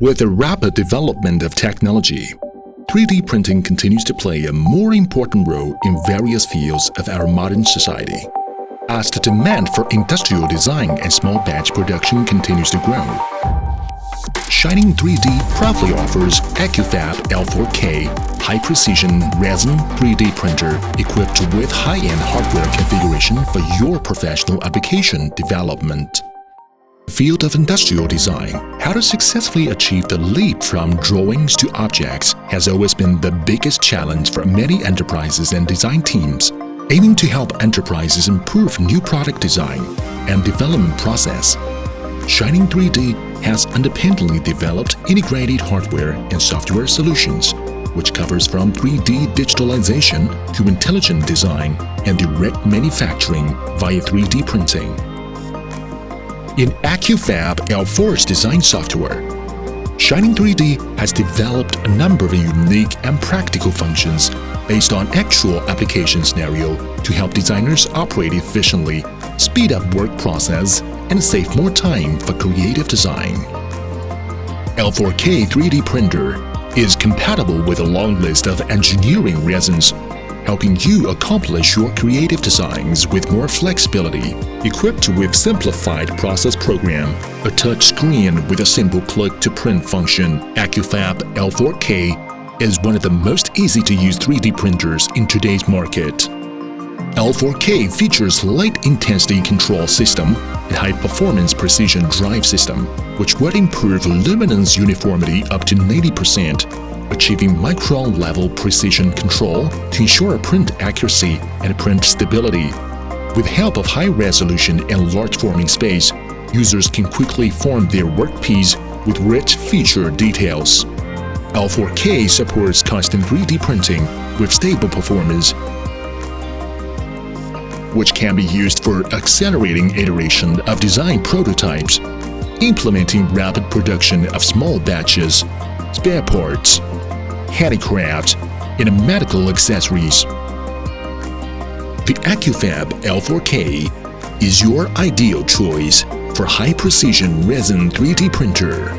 With the rapid development of technology, 3D printing continues to play a more important role in various fields of our modern society. As the demand for industrial design and small batch production continues to grow, Shining 3D proudly offers AccuFab L4K high-precision resin 3D printer equipped with high-end hardware configuration for your professional application development. The field of industrial design, how to successfully achieve the leap from drawings to objects, has always been the biggest challenge for many enterprises and design teams, aiming to help enterprises improve new product design and development process. Shining 3D has independently developed integrated hardware and software solutions, which covers from 3D digitalization to intelligent design and direct manufacturing via 3D printing. In AccuFab L4's design software, Shining 3D has developed a number of unique and practical functions based on actual application scenario to help designers operate efficiently, speed up work process, and save more time for creative design. L4K 3D printer is compatible with a long list of engineering resins, helping you accomplish your creative designs with more flexibility. Equipped with simplified process program, a touch screen with a simple click-to-print function, AccuFab L4K is one of the most easy-to-use 3D printers in today's market. L4K features light intensity control system and high-performance precision drive system, which would improve luminance uniformity up to 90%, achieving micron-level precision control to ensure print accuracy and print stability. With help of high resolution and large forming space, users can quickly form their workpiece with rich feature details. L4K supports constant 3D printing with stable performance, which can be used for accelerating iteration of design prototypes, implementing rapid production of small batches, spare parts, handicraft, and medical accessories. The AccuFab L4K is your ideal choice for high-precision resin 3D printer.